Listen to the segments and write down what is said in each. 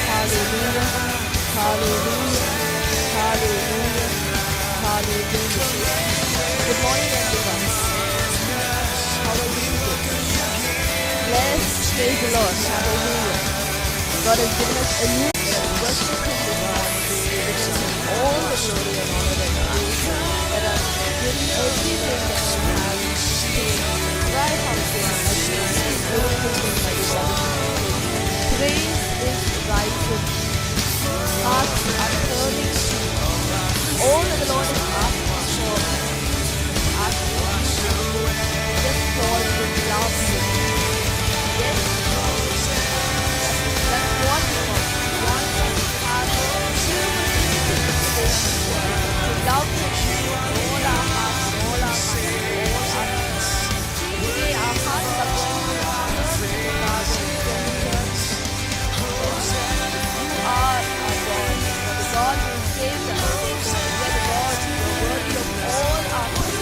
Hallelujah. Hallelujah. Hallelujah. Hallelujah. Good morning, everyone. How are you doing? Blessed, praise the Lord. Hallelujah. God has given us a new day. Worship Him with all the glory and honor and praise. Let us give everything that we have to cry out to Him as we sing everything that we love. Praise is rising. Hearts are turning to all that the Lord is asking for. Asking just call Him love. Yes, that's what we want. We want to have to love Him with all our hearts, all our minds, all our minds. Today our hearts are going to turn to God. You are our God. The God who saves us. You are the God who is worthy of all our praise.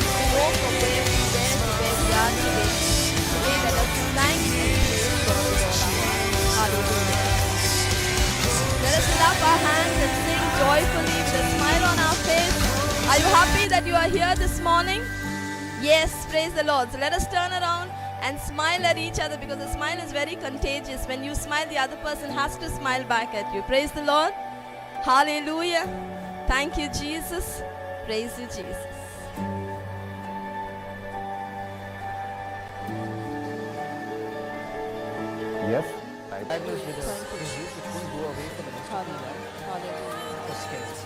We walk from where we were to where we are today. Today let us thank you for all our hearts. Hallelujah. Let us clap our hands and sing joyfully with a smile on our face. Are you happy that you are here this morning? Yes, praise the Lord. So let us turn around and smile at each other, because the smile is very contagious. When you smile, the other person has to smile back at you. Praise the Lord. Hallelujah. Thank you, Jesus. Praise you, Jesus. Yes. I was with us. It won't go away for the next 2 years. Hallelujah. Just scared.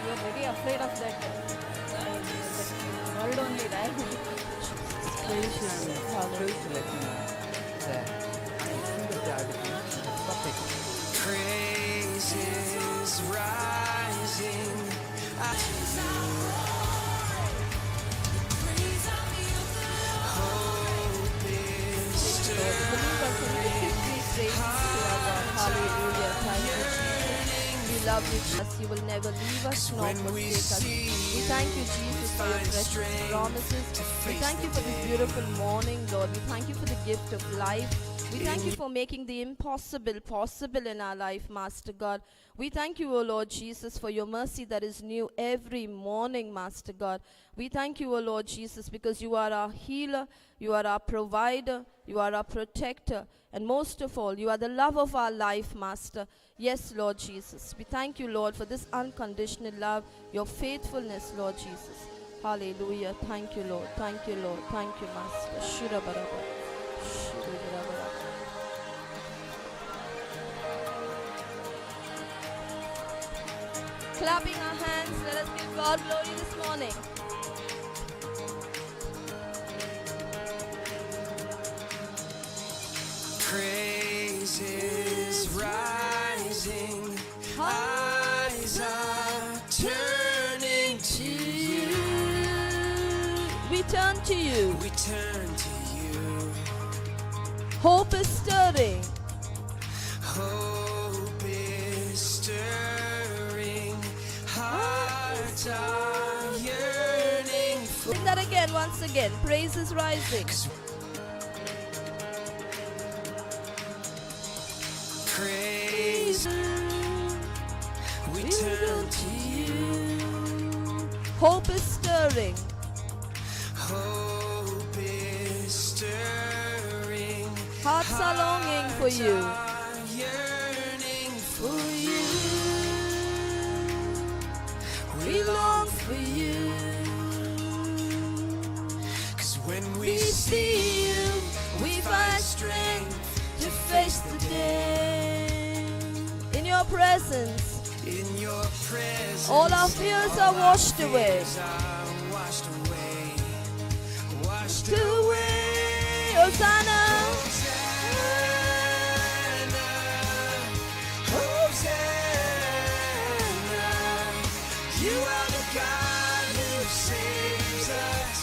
You are very afraid of that word only, right? Praise you and praise to let you know that I feel that the attitude is perfect. Praise is rising. Hope is stirring. Hallelujah. Thank you, Jesus. We love you, Jesus. You will never leave us nor forsake us. We thank you, Jesus, for your precious promises. We thank you for this beautiful morning, Lord. We thank you for the gift of life. We thank you for making the impossible possible in our life, Master God. We thank you, O Lord Jesus, for your mercy that is new every morning, Master God. We thank you, O Lord Jesus, because you are our healer, you are our provider, you are our protector, and most of all, you are the love of our life, Master. Yes, Lord Jesus. We thank you, Lord, for this unconditional love, your faithfulness, Lord Jesus. Hallelujah. Thank you, Lord. Thank you, Lord. Thank you, Master. Shura baraba. Shura baraba. Clapping our hands, let us give God glory this morning. Praise is rising. Eyes are turning to you. We turn to you. We turn to you. Hope is stirring. Hope is stirring. Hearts are yearning for. Sing that again, once again. Praise is rising. Praise. We turn to you. Hope is stirring. Hope is stirring. Hearts are longing for you. Are yearning for you. We long for you. 'Cause when we see you, We find strength to face the day. In your presence, in your presence, all our fears are washed away. are washed away. Washed Away, Hosanna. Hosanna, you are the God who saves us,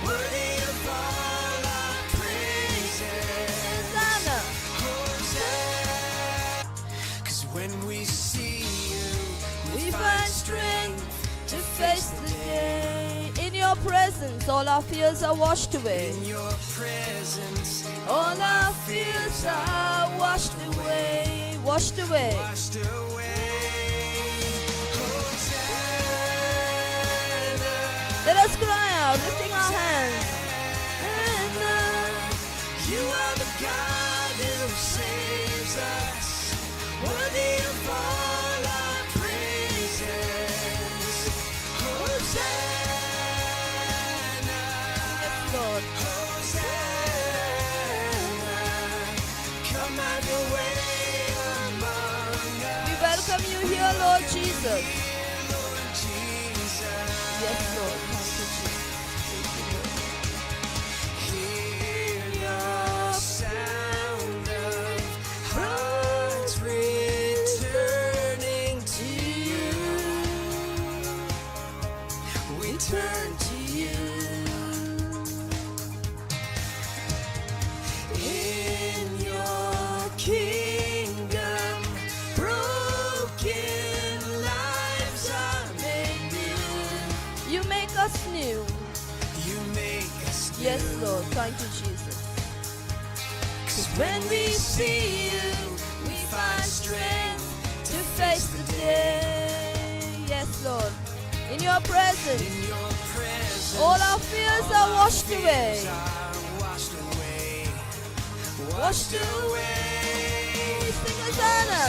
worthy of all our praises. Hosanna. Hosanna, 'cause when we see you, We find strength to face the day. In your presence, all our fears are washed away. in your presence, All our fears are washed away, washed away. washed away. Hosanna, Let us cry out, lifting our hands. you are the God who saves us, worthy of all our praises. Hosanna, Yes, Lord. Hosanna, come have your way among us. We welcome you here, Lord Jesus. Lord Jesus, Yes, Lord. Thank you, Jesus. hear your sound of hearts returning to you. We turn to you. In your kingdom, broken lives are made new. You make us new. You make us new. Yes, Lord. Thank you, Jesus. 'Cause when we see you, we find strength To face the day. Yes, Lord. In your presence, in your presence. all our fears are washed away. Are washed away. Washed away. Sing Hosanna.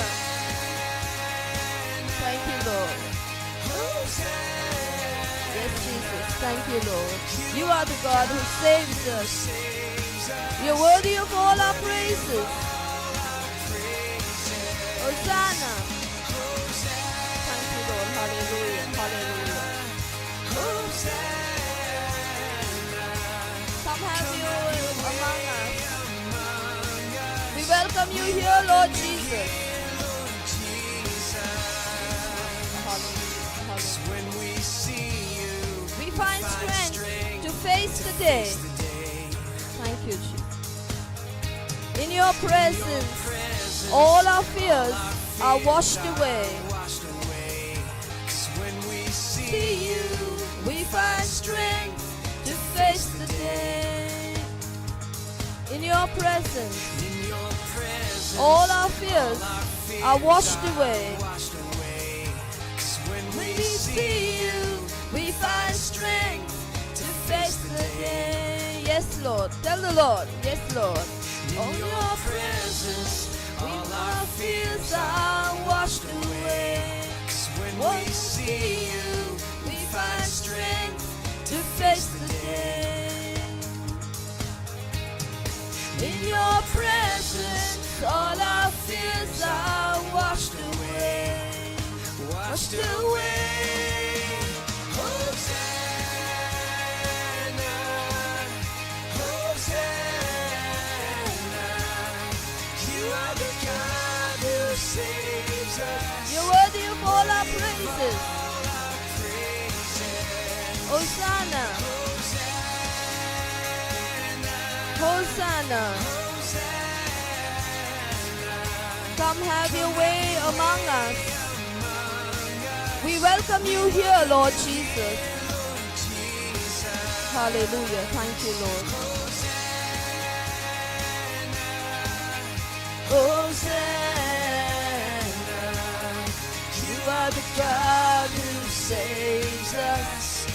Thank you, Lord. Yes, Jesus. Thank you, Lord. You are the God who saves us. You're worthy of all our praises. Hosanna. Thank you, Lord. Hallelujah. Hallelujah. Come have you among us. We welcome you here, Lord Jesus. Hallelujah. Hallelujah. When we see you, We find strength to face the day. Thank you, Jesus. In your presence, all our fears are washed away. washed away. 'Cause when we See see you, we find strength to face the day. In your presence, in your presence, all our fears are washed away. washed away. 'Cause when When we we see see you, we find strength to face the day. Yes, Lord. Tell the Lord. Yes, Lord. in your presence, all our fears are washed away. 'Cause when When we see you, we find strength to face the day. In your presence, all our fears are washed away. washed away. Hosanna, Hosanna, you are the God who saves us. You're worthy of all our praises. All our praises. Hosanna, Hosanna, Hosanna. Come have your way among us. We welcome you here, Lord Jesus. Hallelujah. Thank you, Lord. Hosanna, you are the God who saves us,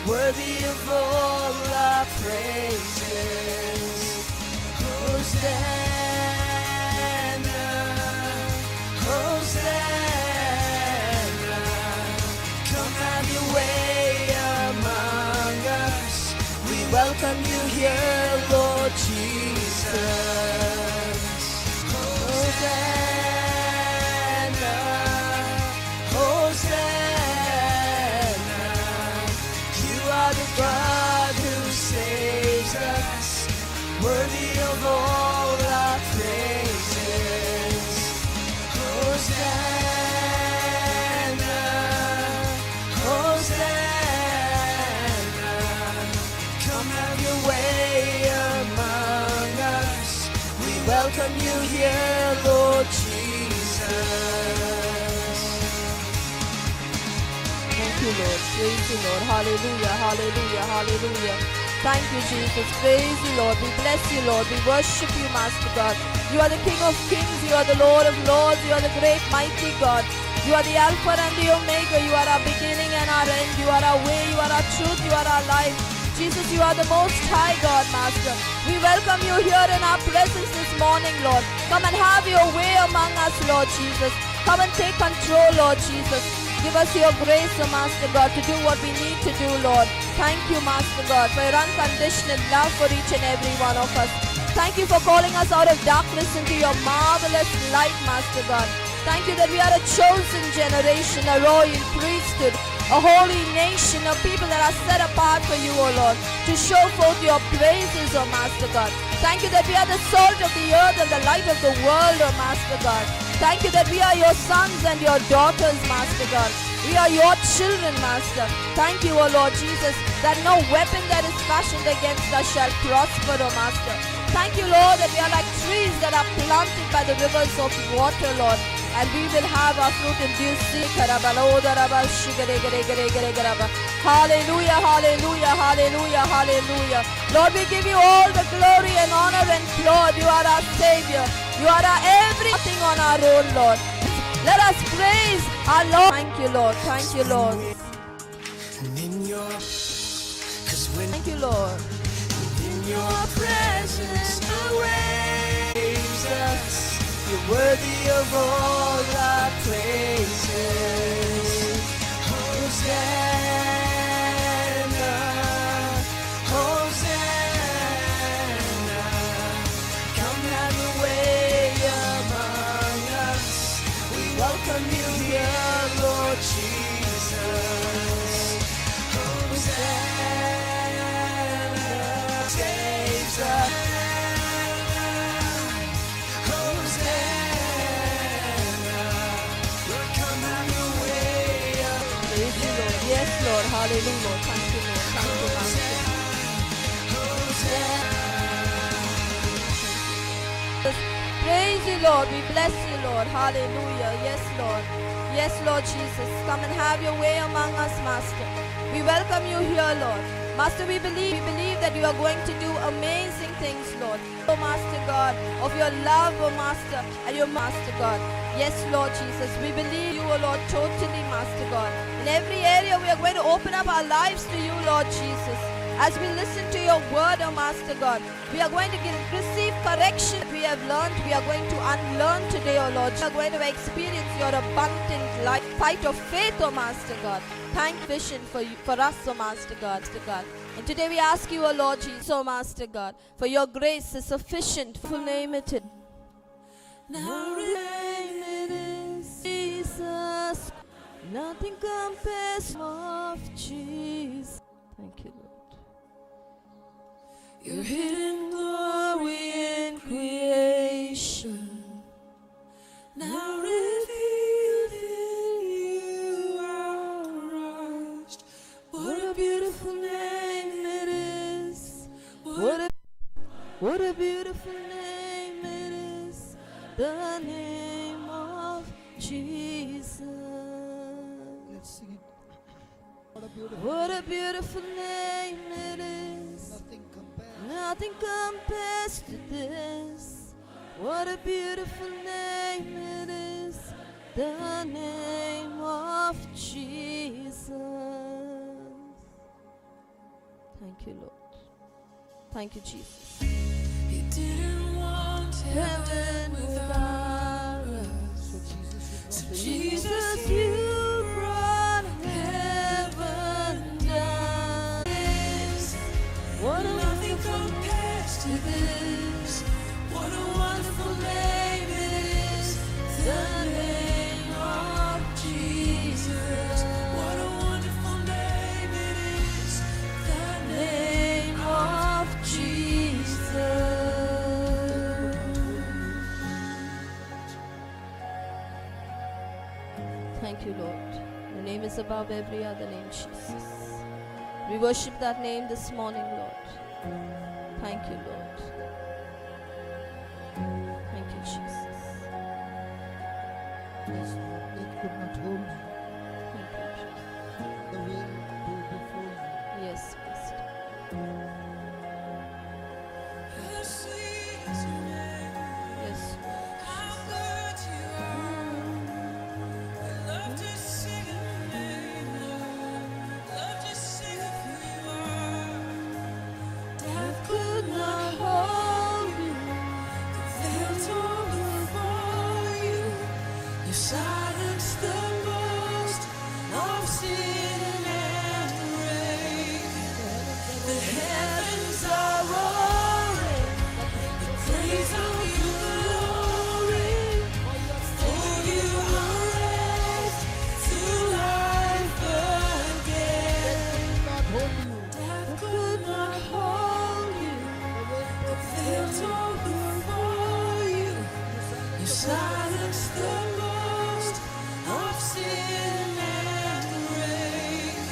worthy of all our praises. Hosanna, Hosanna, come have your way among us. We welcome you here, Lord Jesus. Hosanna, Hosanna, you are the God who saves us, worthy of all our praises. Hosanna, Hosanna, come have your way among us. We welcome you here, Lord Jesus. Thank you, Lord. Praise you, Lord. Hallelujah, hallelujah, hallelujah. Thank you, Jesus. Praise you, Lord. We bless you, Lord. We worship you, Master God. You are the King of Kings. You are the Lord of Lords. You are the great, mighty God. You are the Alpha and the Omega. You are our beginning and our end. You are our way. You are our truth. You are our life. Jesus, you are the most high God, Master. We welcome you here in our presence this morning, Lord. Come and have your way among us, Lord Jesus. Come and take control, Lord Jesus. Give us your grace, oh Master God, to do what we need to do, Lord. Thank you, Master God, for your unconditional love for each and every one of us. Thank you for calling us out of darkness into your marvelous light, Master God. Thank you that we are a chosen generation, a royal priesthood, a holy nation, a people that are set apart for you, O Lord, to show forth your praises, O Master God. Thank you that we are the salt of the earth and the light of the world, O Master God. Thank you that we are your sons and your daughters, Master God. We are your children, Master. Thank you, O Lord Jesus, that no weapon that is fashioned against us shall prosper, O Master. Thank you, Lord, that we are like trees that are planted by the rivers of water, Lord. And we will have our fruit in due season. Hallelujah, hallelujah, hallelujah, hallelujah. Lord, we give you all the glory and honor and Lord, you are our Savior. You are our everything on our own, Lord. Let us praise our Lord. Thank you, Lord. Thank you, Lord. Thank you, Lord. In your presence, raise us. You're worthy of all our praises. Hosanna, Hosanna. Come have your way among us. We welcome you here, Lord Jesus. Hosanna saves us. Yes, Lord. Hallelujah. Thank you, Lord. Thank you, Master. Praise you, Lord. We bless you, Lord. Hallelujah. Yes, Lord. Yes, Lord Jesus. Come and have your way among us, Master. We welcome you here, Lord. Master, we believe that you are going to do amazing things, Lord. Oh, Master God, of your love, oh Master, and your Master God. Yes, Lord Jesus, we believe you, oh Lord, totally, Master God. In every area, we are going to open up our lives to you, Lord Jesus. As we listen to your word, oh Master God, we are going to receive correction we have learned. We are going to unlearn today, oh Lord. We are going to experience your abundant life, fight of faith, oh Master God. Thank vision for you, for us, oh Master God. And today we ask you, oh Lord Jesus, oh Master God, for your grace is sufficient. Full name it is. Now it is Jesus. Nothing compares of Jesus. Thank you, Lord. Your hidden glory in creation, now revealed in you are Christ. What a beautiful name it is. What a beautiful name it is. The name of Jesus. Let's sing it. What a beautiful name it is. Nothing compares to this. What a beautiful name it is. The name of Jesus. Thank you, Lord. Thank you, Jesus. You didn't want heaven without us. So Jesus, you brought heaven down. What a nothing compares to this. What a wonderful name it is. The name of Jesus. What a wonderful name it is. The name of Jesus. Thank you, Lord. Your name is above every other name, Jesus. We worship that name this morning, Lord. Thank you, Lord. Thank you, Jesus. It could not hold you. Thank you, Jesus. The will go before you. Yes, Master. silence the boast of sin and grave.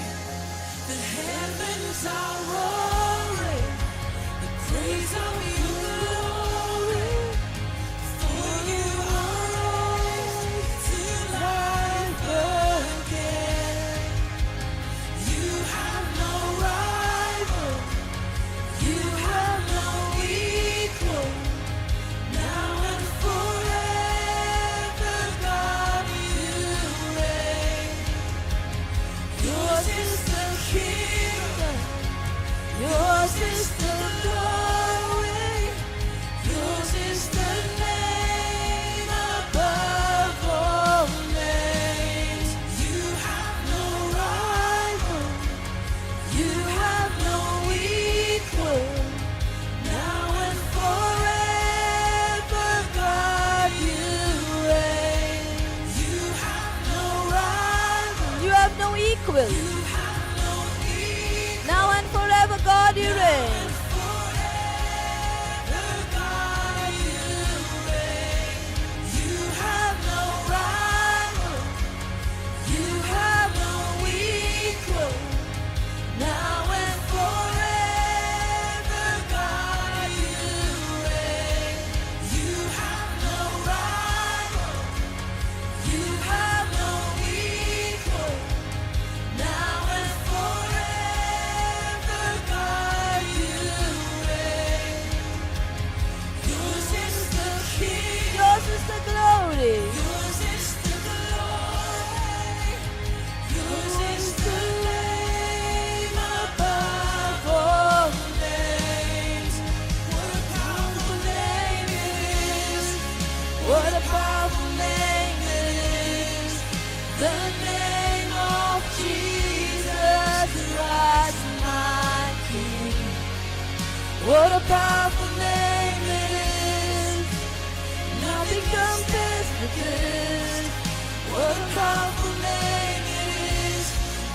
The heavens are roaring the praise of your glory. For you are raised to life again. You have no rival. You have no equal. Now and forever, God, you reign. Yours is the kingdom. Yours is the glory. Yours is the name above all names. You have no rival. You have no equal. Now and forever, God, you reign. You have no rival. You have no equal. You have no equal. Now and forever, God, you reign. Forever, God, you reign. You have no rival. You have no equal. Now and forever, God, you reign. You have no rival. You have no equal. Now and forever, God, you reign. Yours is the kingdom. Yours is the glory. Yours is the glory. Yours is the name above all names. What a powerful name it is. What a powerful name it is. The name of Jesus Christ, my King. What a powerful name it is. Nothing compares with this. What a powerful name it is.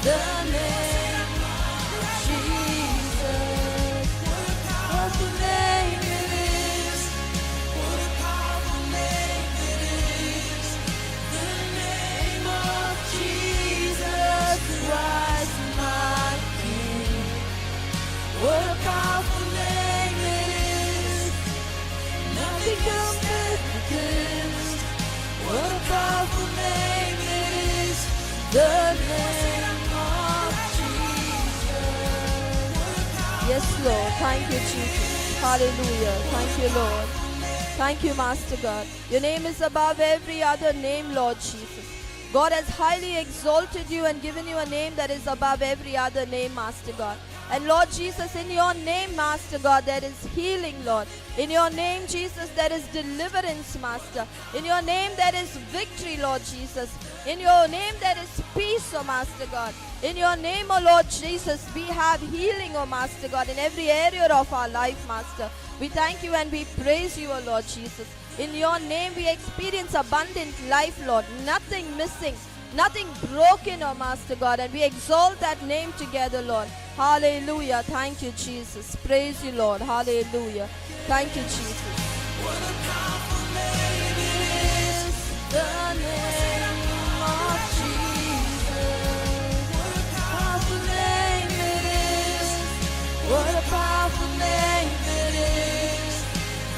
The name of Jesus. What a powerful name it is. What a powerful name it is. The name of Jesus Christ, my King. What a powerful name it is. Nothing compares with this. What a powerful name it is. The name of Jesus. Yes, Lord. Thank you, Jesus. Hallelujah. Thank you, Lord. Thank you, Master God. Your name is above every other name, Lord Jesus. God has highly exalted you and given you a name that is above every other name, Master God. And Lord Jesus, in your name, Master God, there is healing, Lord. In your name, Jesus, there is deliverance, Master. In your name, there is victory, Lord Jesus. In your name, there is peace, oh Master God. In your name, oh Lord Jesus, we have healing, oh Master God, in every area of our life, Master. We thank you and we praise you, oh Lord Jesus. In your name, we experience abundant life, Lord. Nothing missing, nothing broken, oh Master God. And we exalt that name together, Lord. Hallelujah. Thank you, Jesus. Praise you, Lord. Hallelujah. Thank you, Jesus. What a powerful name it is. The name of Jesus. What a Powerful name it is. What a powerful name it is.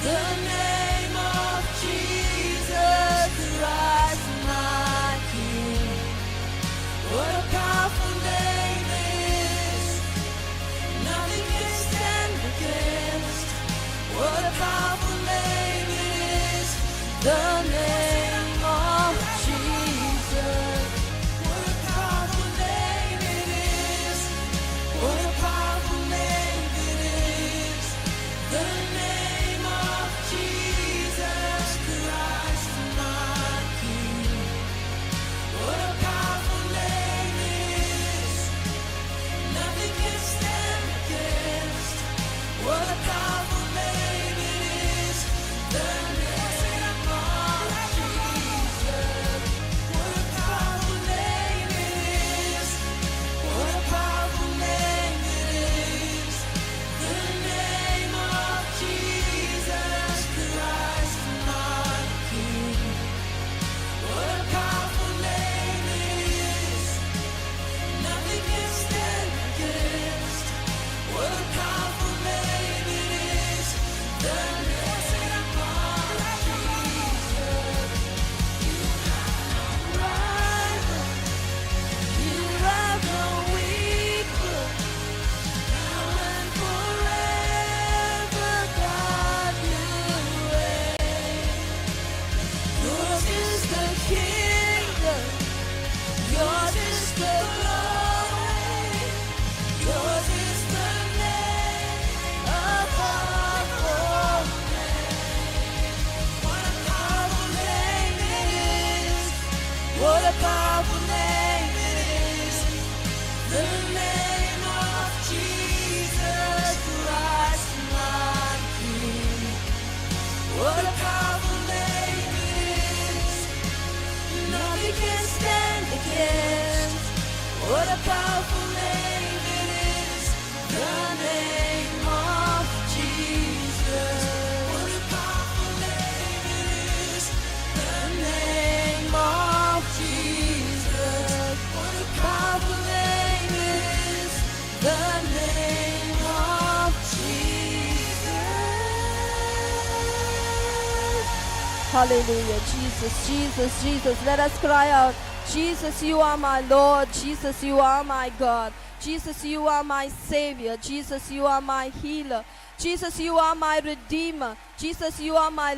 The name of Jesus Christ, my King. What a powerful name it is. Nothing can stand against. What a powerful name it is. The name of Jesus. What a powerful name it is. What a powerful name it is. The name of Jesus Christ, my King. What a powerful name it is. Nothing can stand against. What a powerful name it is. The name of What a powerful name it is. Nothing can stand against. What a powerful name it is. The name of Jesus. What a powerful name it is. The name of Jesus. What a powerful name it is. The name of Jesus. Hallelujah. Jesus, Jesus, Jesus. Let us cry out. Jesus, you are my Lord. Jesus, you are my God. Jesus, you are my Savior. Jesus, you are my healer. Jesus, you are my Redeemer. Jesus, you are my